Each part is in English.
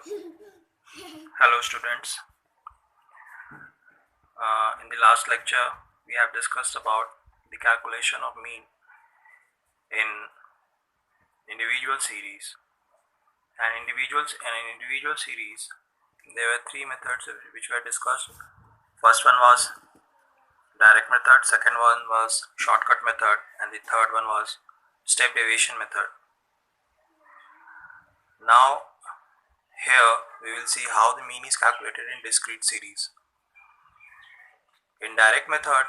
Hello students. In the last lecture we have discussed about the calculation of mean in individual series. In individual series there were three methods which were discussed. First one was direct method, second one was shortcut method, and the third one was step deviation method. Now here we will see how the mean is calculated in discrete series. In direct method,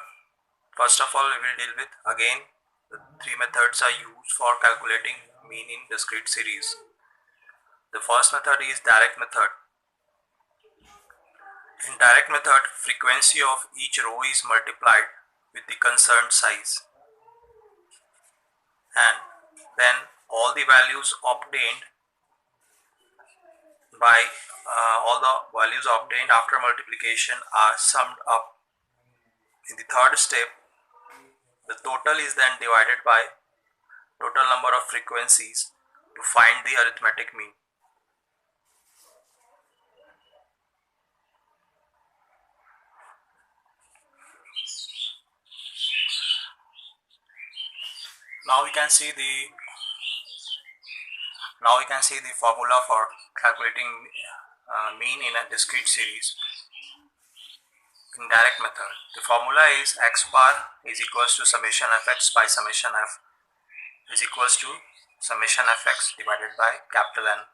first of all we will deal with again the three methods are used for calculating mean in discrete series. The first method is direct method. In direct method, frequency of each row is multiplied with the concerned size, and then all the values obtained after multiplication are summed up. In the third step, the total is then divided by total number of frequencies to find the arithmetic mean. Now we can see the formula for calculating mean in a discrete series in direct method. The formula is x bar is equals to summation fx by summation f is equals to summation fx divided by capital N.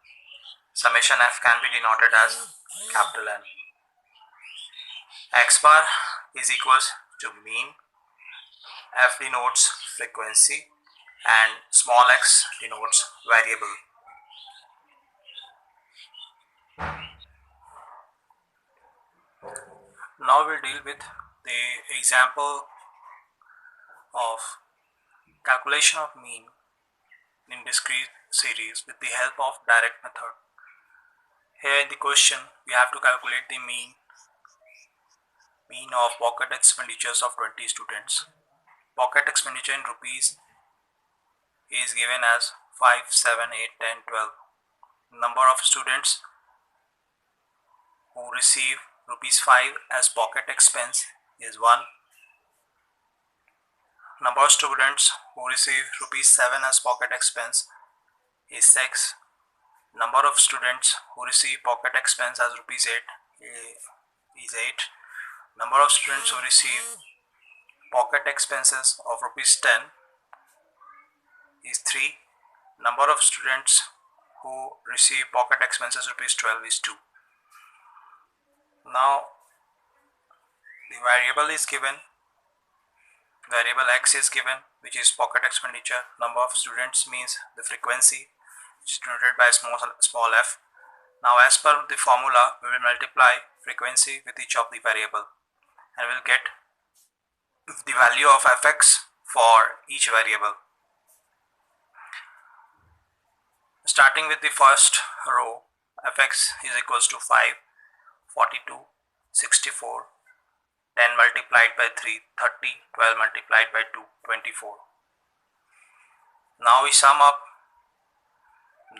Summation f can be denoted as capital N. X bar is equals to mean, f denotes frequency, and small x denotes variable. Now we'll deal with the example of calculation of mean in discrete series with the help of direct method. Here in the question we have to calculate the mean of pocket expenditures of 20 students. Pocket expenditure in rupees is given as 5, 7, 8, 10, 12. Number of students who receive rupees 5 as pocket expense is 1. Number of students who receive rupees 7 as pocket expense is 6. Number of students who receive pocket expense as rupees 8 is 8. Number of students who receive pocket expenses of rupees 10 is 3. Number of students who receive pocket expenses rupees 12 is 2. Now the variable is given, variable x is given, which is pocket expenditure. Number of students means the frequency, which is denoted by small f. Now as per the formula we will multiply frequency with each of the variable and we will get the value of fx for each variable. Starting with the first row, fx is equals to 5, 42, 64, 10 multiplied by 3, 30, 12 multiplied by 2, 24. Now we sum up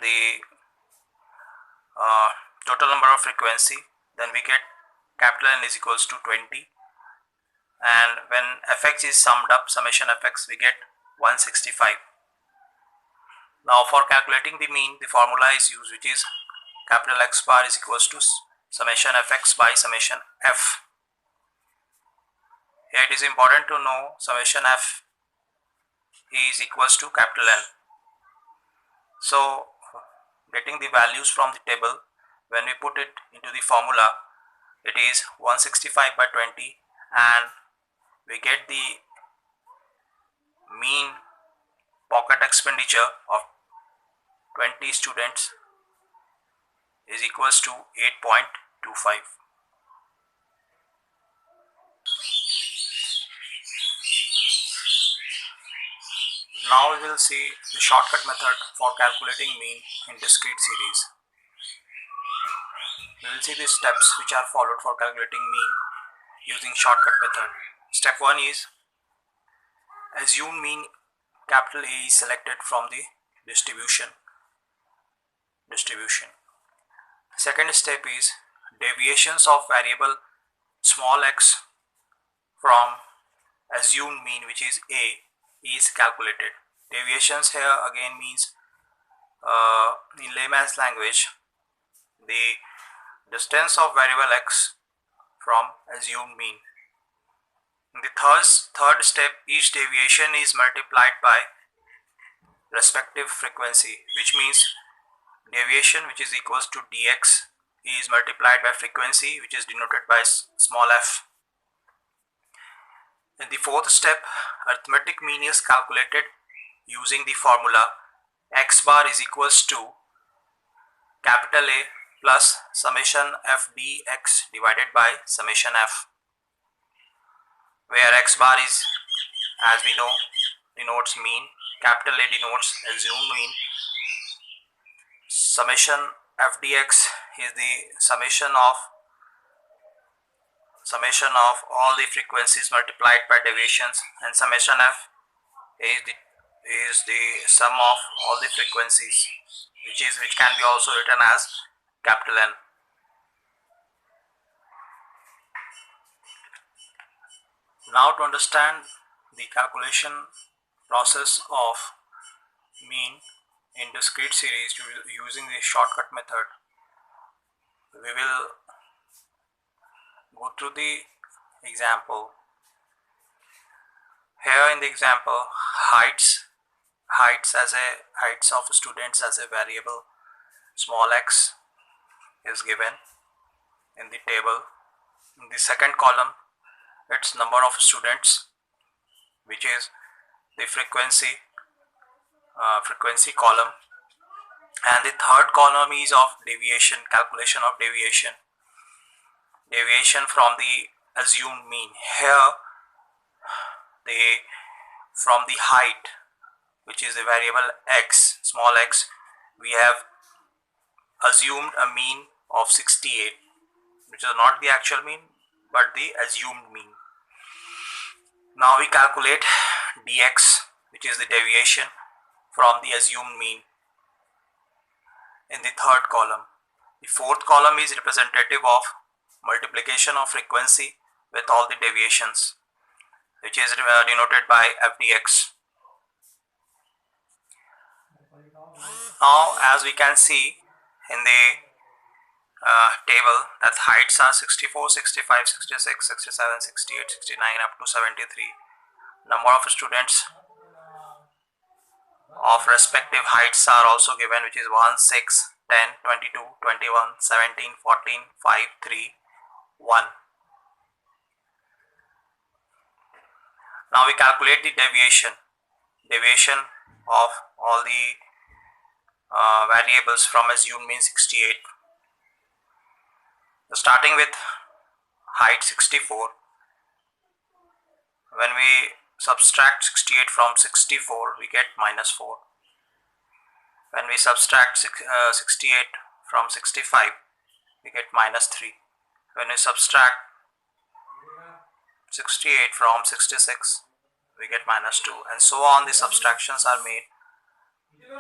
the total number of frequency, then we get capital N is equals to 20, and when fx is summed up, summation fx, we get 165. Now for calculating the mean, the formula is used, which is capital X bar is equals to summation fx by summation f. Here it is important to know summation f is equals to capital N. So getting the values from the table, when we put it into the formula, it is 165 by 20, and we get the mean pocket expenditure of 20 students is equals to 8.25. Now we will see the shortcut method for calculating mean in discrete series. We will see the steps which are followed for calculating mean using shortcut method. Step 1 is assume mean capital A is selected from the distribution. Second step is deviations of variable small x from assumed mean, which is a, is calculated. Deviations here again means in layman's language the distance of variable x from assumed mean. In the third step, each deviation is multiplied by respective frequency, which means deviation, which is equals to dx, is multiplied by frequency, which is denoted by small f. In the fourth step, arithmetic mean is calculated using the formula x bar is equals to capital A plus summation f dx divided by summation f, where x bar is, as we know, denotes mean, capital A denotes assumed mean, summation f dx is the summation of all the frequencies multiplied by deviations, and summation f is the sum of all the frequencies, which can be also written as capital N. Now, to understand the calculation process of mean in discrete series using the shortcut method, we will go through the example. Here in the example, heights of students as a variable small x is given in the table. In the second column, its number of students, which is the frequency column, and the third column is of deviation, calculation of deviation from the assumed mean. Here from the height, which is the variable x, small x, we have assumed a mean of 68, which is not the actual mean but the assumed mean. Now we calculate dx, which is the deviation from the assumed mean, in the third column. The fourth column is representative of multiplication of frequency with all the deviations, which is denoted by fdx. Now, as we can see in the table, that heights are 64, 65, 66, 67, 68, 69 up to 73. Number of students of respective heights are also given, which is 1, 6, 10, 22, 21, 17, 14, 5, 3, 1. Now we calculate the deviation of all the variables from assumed mean 68. Starting with height 64, when we subtract 68 from 64, we get minus 4. When we subtract 68 from 65, we get minus 3. When we subtract 68 from 66, we get minus 2, and so on. The subtractions are made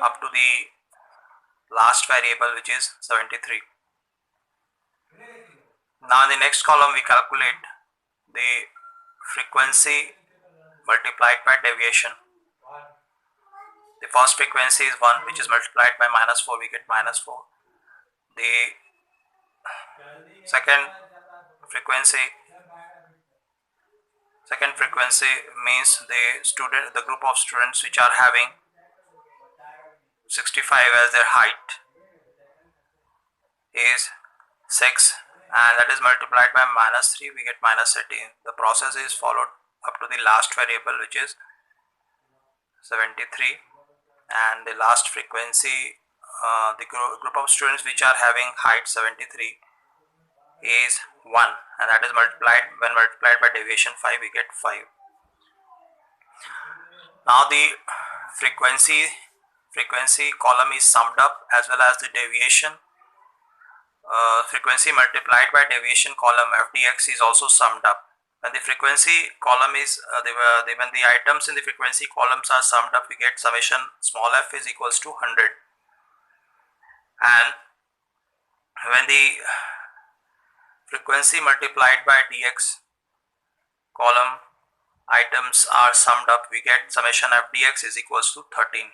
up to the last variable, which is 73. Now in the next column, we calculate the frequency multiplied by deviation. The first frequency is 1, which is multiplied by minus 4, we get minus 4. The second frequency means the group of students which are having 65 as their height is 6, and that is multiplied by minus 3, we get minus 13. The process is followed up to the last variable, which is 73, and the last frequency, the group of students which are having height 73 is 1, and that is multiplied by deviation 5, we get 5. Now the frequency column is summed up, as well as the deviation frequency multiplied by deviation column fdx is also summed up. When the frequency column is when the items in the frequency columns are summed up, we get summation small f is equals to 100, and when the frequency multiplied by dx column items are summed up, we get summation f dx is equals to 13.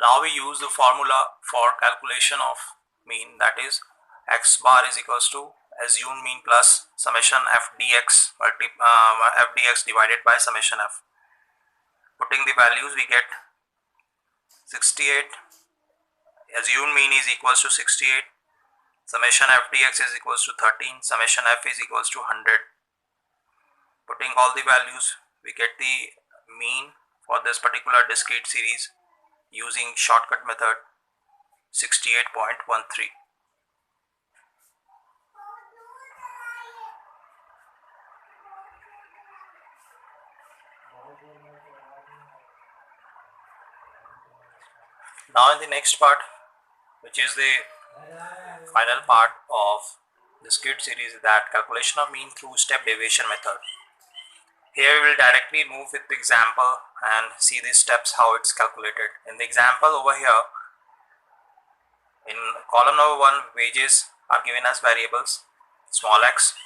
Now we use the formula for calculation of mean, that is x bar is equals to assumed mean plus summation f dx divided by summation f. Putting the values, we get 68, assumed mean is equals to 68, summation f dx is equals to 13, summation f is equals to 100. Putting all the values, we get the mean for this particular discrete series using shortcut method, 68.13. Now in the next part, which is the final part of discrete series, that calculation of mean through step deviation method. Here we will directly move with the example and see the steps how it's calculated. In the example over here, in column number 1, wages are given as variables small x,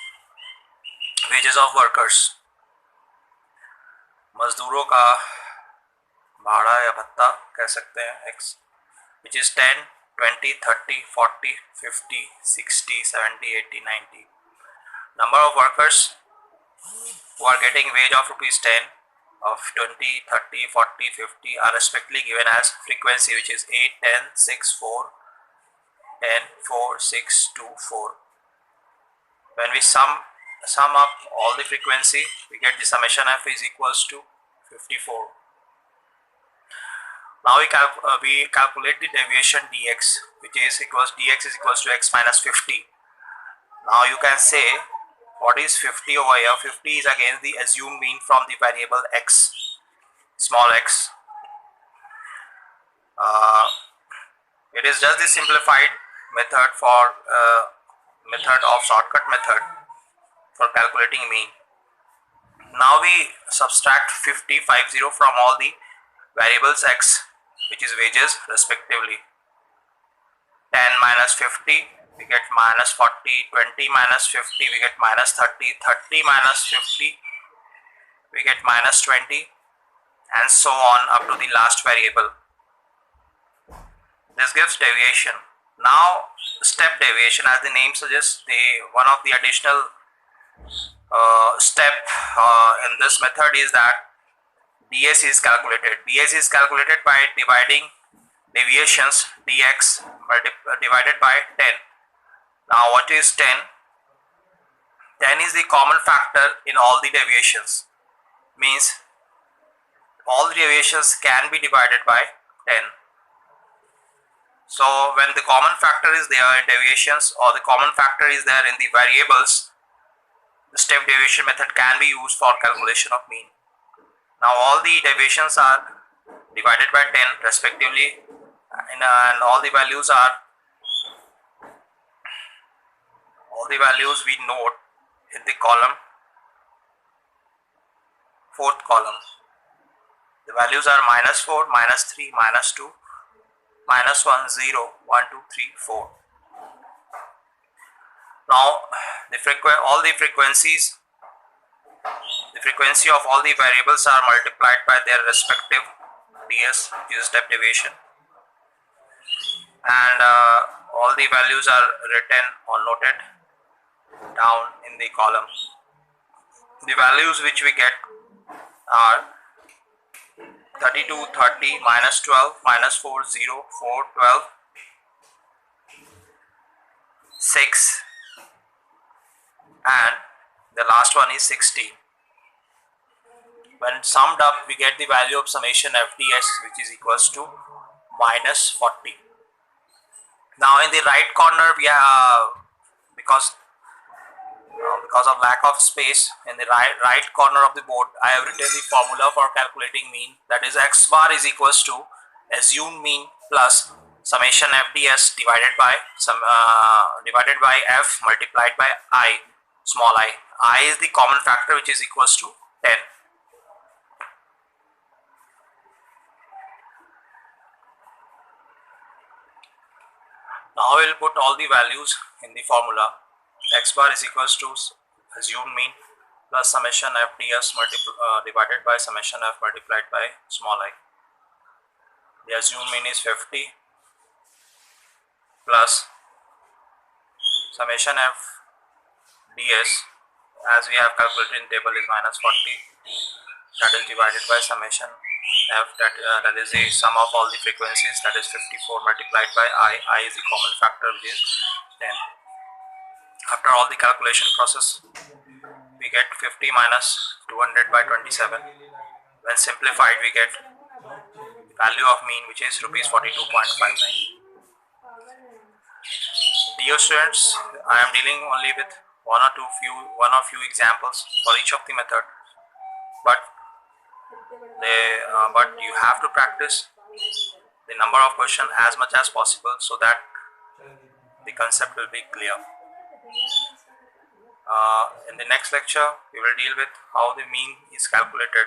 wages of workers, मजदूरों का भाड़ा या भत्ता कह सकते हैं x, which is 10, 20, 30, 40, 50, 60, 70, 80, 90. Number of workers who are getting wage of rupees 10, of 20, 30, 40, 50 are respectively given as frequency, which is 8, 10, 6, 4, 10, 4, 6, 2, 4. When we sum up all the frequency, we get the summation f is equals to 54. Now we calculate the deviation dx, which is dx is equals to x minus 50. Now you can say, what is 50 over here? 50 is again the assumed mean from the variable x, small x. It is just the simplified method of shortcut method for calculating mean. Now we subtract 50 from all the variables x, which is wages respectively. 10 minus 50, we get minus 40, 20 minus 50, we get minus 30, 30 minus 50, we get minus 20, and so on up to the last variable. This gives deviation. Now step deviation, as the name suggests, one of the additional step in this method is that ds is calculated. ds is calculated by dividing deviations dx divided by 10. Now what is 10? 10 is the common factor in all the deviations, means all the deviations can be divided by 10. So when the common factor is there in deviations, or the common factor is there in the variables, the step deviation method can be used for calculation of mean. Now all the deviations are divided by 10 respectively, and all the values we note in the column, fourth column. The values are minus 4, minus 3, minus 2, minus 1, 0, 1, 2, 3, 4. Now all the frequencies, the frequency of all the variables are multiplied by their respective ds, which is step deviation, and all the values are written or noted down in the column. The values which we get are 32, 30, minus 12, minus 4, 0, 4, 12, 6, and the last one is 16. When summed up, we get the value of summation fds, which is equals to minus 40. Now in the right corner, we have, because of lack of space, in the right corner of the board, I have written the formula for calculating mean, that is x bar is equals to assumed mean plus summation fds divided by f multiplied by I, small I. I is the common factor, which is equals to 10. Now we will put all the values in the formula. X bar is equals to assumed mean plus summation f ds divided by summation f multiplied by small I. The assumed mean is 50 plus summation f ds, as we have calculated in table, is minus 40, that is divided by summation f, that is the sum of all the frequencies, that is 54 multiplied by I is the common factor, which is 10. After all the calculation process, we get 50 minus 200 by 27. When simplified, we get value of mean, which is rupees 42.59. Dear students, I am dealing only with one or few examples for each of the method, but you have to practice the number of questions as much as possible so that the concept will be clear. In the next lecture, we will deal with how the mean is calculated